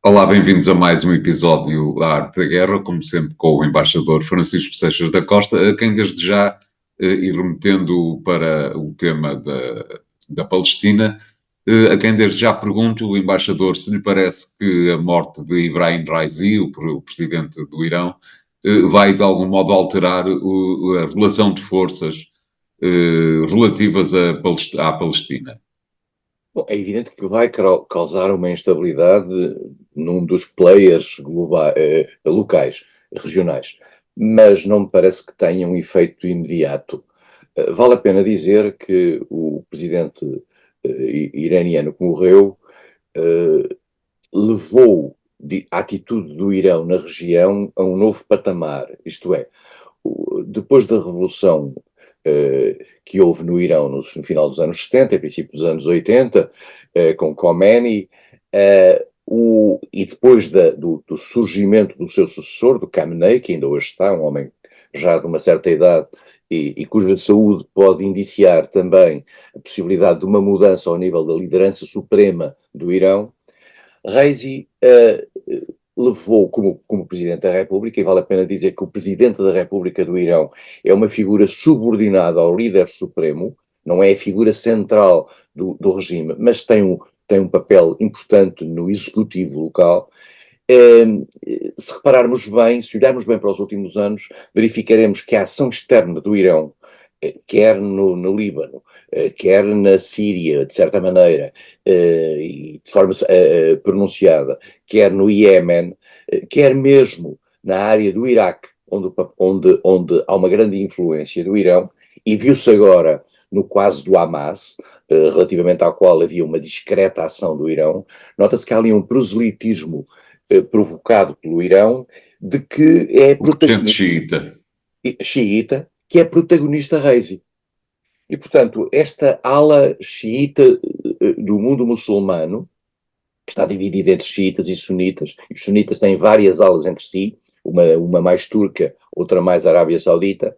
Olá, bem-vindos a mais um episódio da Arte da Guerra, como sempre com o embaixador Francisco Seixas da Costa, a quem desde já, e remetendo para o tema da Palestina, a quem desde já pergunto, o embaixador, se lhe parece que a morte de Ibrahim Raisi, o presidente do Irão, vai de algum modo alterar a relação de forças relativas à Palestina. Bom, é evidente que vai causar uma instabilidade num dos players locais, regionais, mas não me parece que tenha um efeito imediato. Vale a pena dizer que o presidente iraniano que morreu levou a atitude do Irão na região a um novo patamar, isto é, depois da revolução que houve no Irão no final dos anos 70 e princípio dos anos 80, com Khomeini, e depois do surgimento do seu sucessor, do Khamenei, que ainda hoje está, um homem já de uma certa idade e cuja saúde pode indiciar também a possibilidade de uma mudança ao nível da liderança suprema do Irão. Raisi levou como Presidente da República, e vale a pena dizer que o Presidente da República do Irão é uma figura subordinada ao líder supremo, não é a figura central do regime, mas tem um papel importante no executivo local. Se repararmos bem, se olharmos bem para os últimos anos, verificaremos que a ação externa do Irão, quer no Líbano, quer na Síria, de certa maneira, e de forma pronunciada, quer no Iémen, quer mesmo na área do Iraque, onde há uma grande influência do Irão, e viu-se agora no caso do Hamas, relativamente ao qual havia uma discreta ação do Irão, nota-se que há ali um proselitismo provocado pelo Irão, de que é Xiita. xiita, que é protagonista Raisi. E, portanto, esta ala xiita do mundo muçulmano, que está dividida entre xiitas e sunitas, e os sunitas têm várias alas entre si, uma mais turca, outra mais Arábia Saudita,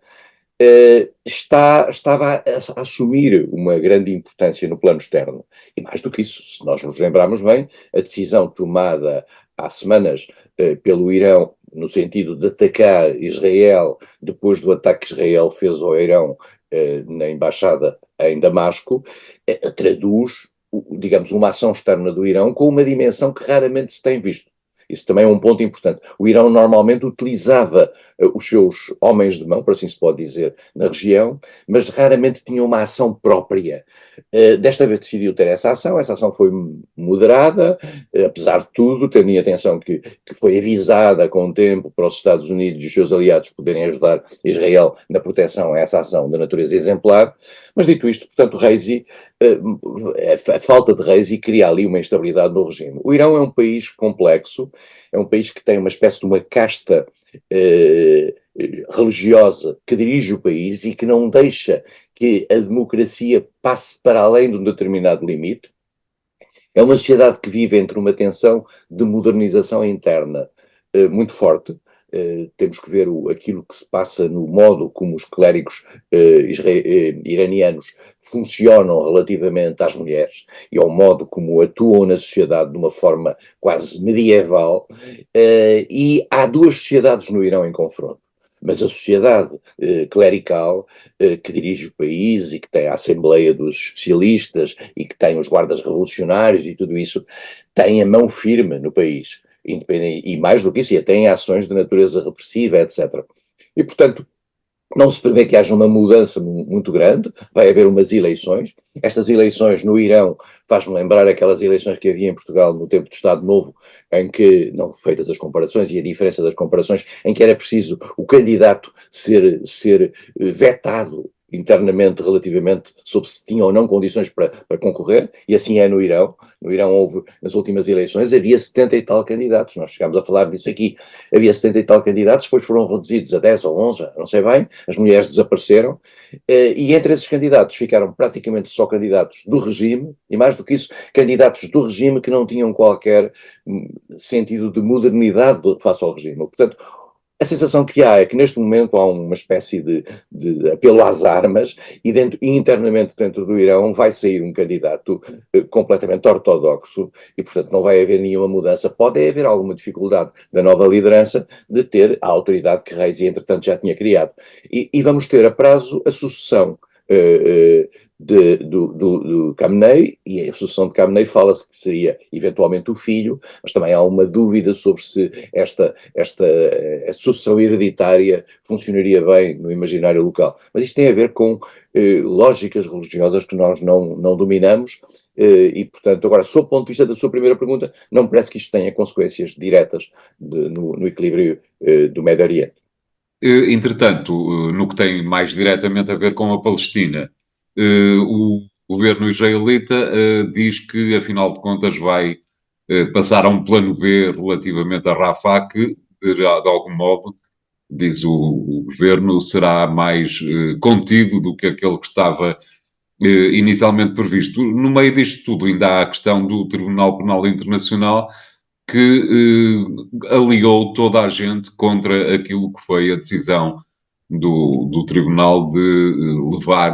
estava a assumir uma grande importância no plano externo. E mais do que isso, se nós nos lembrarmos bem, a decisão tomada há semanas pelo Irão, no sentido de atacar Israel, depois do ataque que Israel fez ao Irão na embaixada em Damasco, traduz, digamos, uma ação externa do Irão com uma dimensão que raramente se tem visto. Isso também é um ponto importante. O Irão normalmente utilizava os seus homens de mão, por assim se pode dizer, na região, mas raramente tinha uma ação própria. Desta vez decidiu ter essa ação foi moderada, apesar de tudo, tendo em atenção que foi avisada com o tempo para os Estados Unidos e os seus aliados poderem ajudar Israel na proteção a essa ação de natureza exemplar. Mas dito isto, portanto, Raisi, a falta de Raisi cria ali uma instabilidade no regime. O Irão é um país complexo, é um país que tem uma espécie de uma casta religiosa que dirige o país e que não deixa que a democracia passe para além de um determinado limite. É uma sociedade que vive entre uma tensão de modernização interna muito forte. Temos que ver aquilo que se passa no modo como os clérigos iranianos funcionam relativamente às mulheres e ao modo como atuam na sociedade de uma forma quase medieval. E há duas sociedades no Irão em confronto. Mas a sociedade clerical que dirige o país e que tem a Assembleia dos Especialistas e que tem os guardas revolucionários e tudo isso, tem a mão firme no país. E mais do que isso, tem ações de natureza repressiva, etc. E, portanto, não se prevê que haja uma mudança muito grande, vai haver umas eleições. Estas eleições no Irão faz-me lembrar aquelas eleições que havia em Portugal no tempo do Estado Novo, em que, não feitas as comparações e a diferença das comparações, em que era preciso o candidato ser vetado internamente relativamente sobre se tinha ou não condições para concorrer, e assim é no Irão. No Irão houve, nas últimas eleições, havia 70 e tal candidatos, nós chegámos a falar disso aqui, havia 70 e tal candidatos, depois foram reduzidos a 10 ou 11, não sei bem, as mulheres desapareceram, e entre esses candidatos ficaram praticamente só candidatos do regime, e mais do que isso, candidatos do regime que não tinham qualquer sentido de modernidade face ao regime. Portanto, A sensação que há é que neste momento há uma espécie de apelo às armas e internamente dentro do Irão vai sair um candidato completamente ortodoxo e, portanto, não vai haver nenhuma mudança. Pode haver alguma dificuldade da nova liderança de ter a autoridade que Reis, entretanto, já tinha criado. E vamos ter a prazo a sucessão do Khamenei, e a sucessão de Khamenei fala-se que seria eventualmente o filho, mas também há uma dúvida sobre se esta a sucessão hereditária funcionaria bem no imaginário local. Mas isto tem a ver com lógicas religiosas que nós não dominamos, e, portanto, agora, sob o ponto de vista da sua primeira pergunta, não me parece que isto tenha consequências diretas no equilíbrio do Médio Oriente. Entretanto, no que tem mais diretamente a ver com a Palestina, o governo israelita diz que, afinal de contas, vai passar a um plano B relativamente a Rafah, que, de algum modo, diz o governo, será mais contido do que aquele que estava inicialmente previsto. No meio disto tudo, ainda há a questão do Tribunal Penal Internacional, que aliou toda a gente contra aquilo que foi a decisão do Tribunal de levar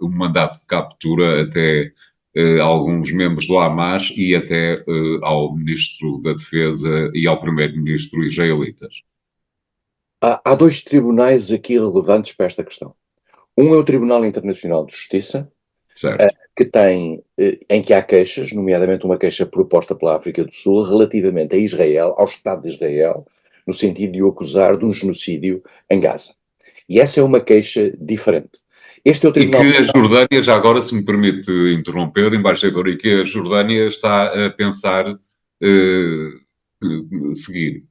um mandato de captura até alguns membros do Hamas e até ao Ministro da Defesa e ao Primeiro-Ministro israelitas. Há dois tribunais aqui relevantes para esta questão. Um é o Tribunal Internacional de Justiça, que tem, em que há queixas, nomeadamente uma queixa proposta pela África do Sul relativamente a Israel, ao Estado de Israel, no sentido de o acusar de um genocídio em Gaza. E essa é uma queixa diferente. Este é o Tribunal... E que a Jordânia, já agora, se me permite interromper, embaixador, e que a Jordânia está a pensar seguir.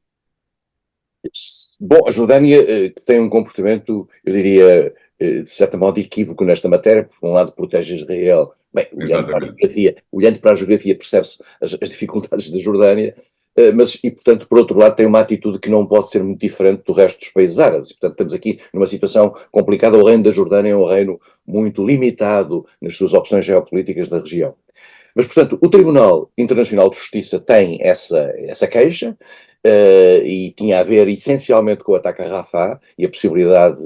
Bom, a Jordânia tem um comportamento, eu diria, de certo modo equívoco nesta matéria. Por um lado protege Israel. Bem, olhando para a geografia percebe-se as dificuldades da Jordânia, mas, e portanto, por outro lado, tem uma atitude que não pode ser muito diferente do resto dos países árabes. E, portanto, estamos aqui numa situação complicada. O reino da Jordânia é um reino muito limitado nas suas opções geopolíticas da região. Mas, portanto, o Tribunal Internacional de Justiça tem essa queixa, e tinha a ver essencialmente com o ataque a Rafah e a possibilidade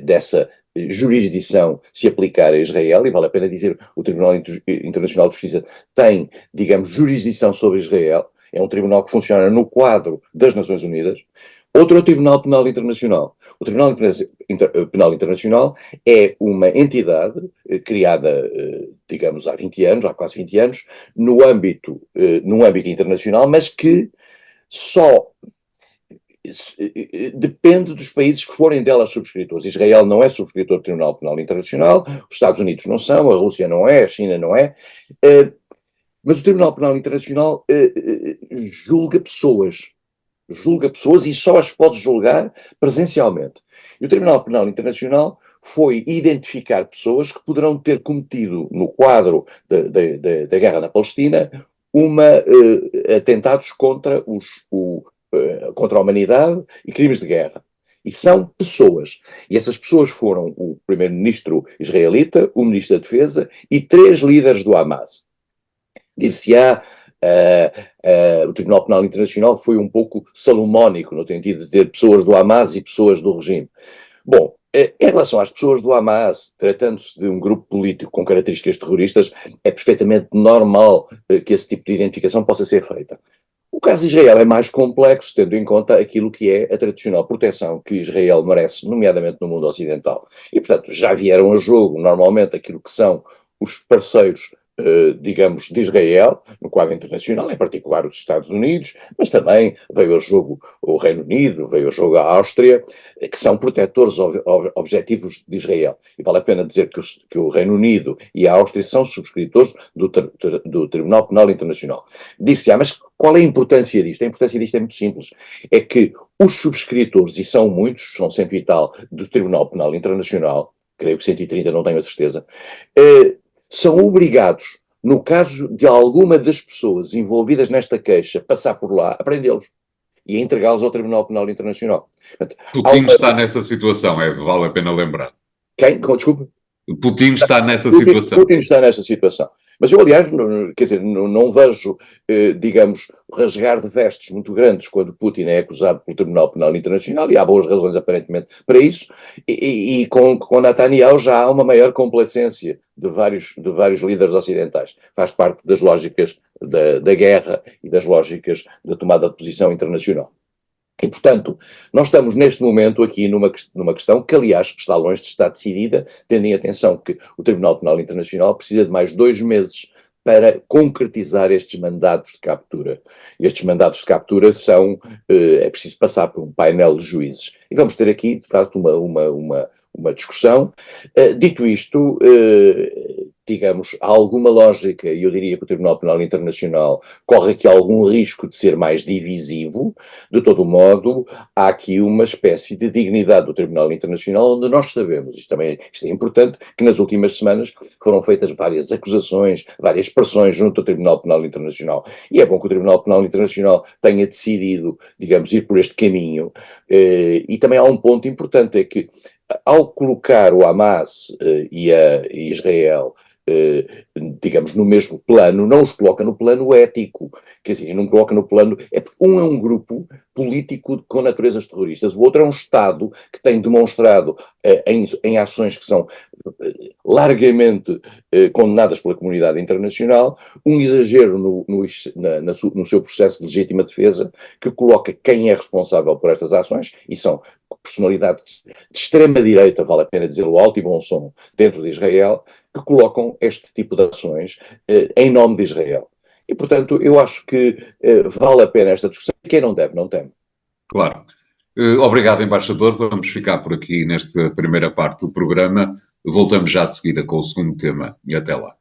dessa jurisdição se aplicar a Israel, e vale a pena dizer, o Tribunal Internacional de Justiça tem, digamos, jurisdição sobre Israel, é um tribunal que funciona no quadro das Nações Unidas. Outro é o Tribunal Penal Internacional. O Tribunal Penal Internacional é uma entidade criada, digamos, há 20 anos, há quase 20 anos, num âmbito internacional, mas que só depende dos países que forem delas subscritores. Israel não é subscritor do Tribunal Penal Internacional, os Estados Unidos não são, a Rússia não é, a China não é, mas o Tribunal Penal Internacional julga pessoas e só as pode julgar presencialmente. E o Tribunal Penal Internacional foi identificar pessoas que poderão ter cometido, no quadro da guerra na Palestina, atentados contra a humanidade e crimes de guerra. E são pessoas. E essas pessoas foram o primeiro-ministro israelita, o ministro da Defesa e 3 líderes do Hamas. Dir-se-á, o Tribunal Penal Internacional foi um pouco salomónico, no sentido de ter pessoas do Hamas e pessoas do regime. Bom, em relação às pessoas do Hamas, tratando-se de um grupo político com características terroristas, é perfeitamente normal que esse tipo de identificação possa ser feita. O caso de Israel é mais complexo, tendo em conta aquilo que é a tradicional proteção que Israel merece, nomeadamente no mundo ocidental. E, portanto, já vieram a jogo, normalmente, aquilo que são os parceiros, digamos, de Israel, no quadro internacional, em particular os Estados Unidos, mas também veio a jogo o Reino Unido, veio a jogo a Áustria, que são protetores objetivos de Israel. E vale a pena dizer que o Reino Unido e a Áustria são subscritores do Tribunal Penal Internacional. Disse-se, mas qual é a importância disto? A importância disto é muito simples. É que os subscritores, e são muitos, são 100 e tal, do Tribunal Penal Internacional, creio que 130, não tenho a certeza, são obrigados, no caso de alguma das pessoas envolvidas nesta queixa, passar por lá, a prendê-los e a entregá-los ao Tribunal Penal Internacional. Putin está nessa situação, vale a pena lembrar. Quem? Desculpe? Putin está nessa situação. Putin está nessa situação. Mas eu, aliás, quer dizer, não vejo, digamos, rasgar de vestes muito grandes quando Putin é acusado pelo Tribunal Penal Internacional, e há boas razões, aparentemente, para isso, e com Netanyahu já há uma maior complacência de vários líderes ocidentais. Faz parte das lógicas da guerra e das lógicas da tomada de posição internacional. E, portanto, nós estamos neste momento aqui numa questão que, aliás, está longe de estar decidida, tendo em atenção que o Tribunal Penal Internacional precisa de mais 2 meses para concretizar estes mandatos de captura. Estes mandatos de captura é preciso passar por um painel de juízes. E vamos ter aqui, de facto, uma discussão. Dito isto, digamos, há alguma lógica, e eu diria que o Tribunal Penal Internacional corre aqui algum risco de ser mais divisivo. De todo modo, há aqui uma espécie de dignidade do Tribunal Internacional, onde nós sabemos, isto é importante, que nas últimas semanas foram feitas várias acusações, várias pressões junto ao Tribunal Penal Internacional. E é bom que o Tribunal Penal Internacional tenha decidido, digamos, ir por este caminho. E também há um ponto importante, é que ao colocar o Hamas e Israel, digamos, no mesmo plano, não os coloca no plano ético, quer dizer, não coloca no plano, é porque um é um grupo político com naturezas terroristas, o outro é um Estado que tem demonstrado em ações que são largamente condenadas pela comunidade internacional, um exagero no seu processo de legítima defesa, que coloca quem é responsável por estas ações, e são personalidades de extrema-direita, vale a pena dizê-lo alto e bom som, dentro de Israel, que colocam este tipo de ações em nome de Israel. E, portanto, eu acho que vale a pena esta discussão. Quem não deve, não teme. Claro. Obrigado, embaixador. Vamos ficar por aqui nesta primeira parte do programa. Voltamos já de seguida com o segundo tema e até lá.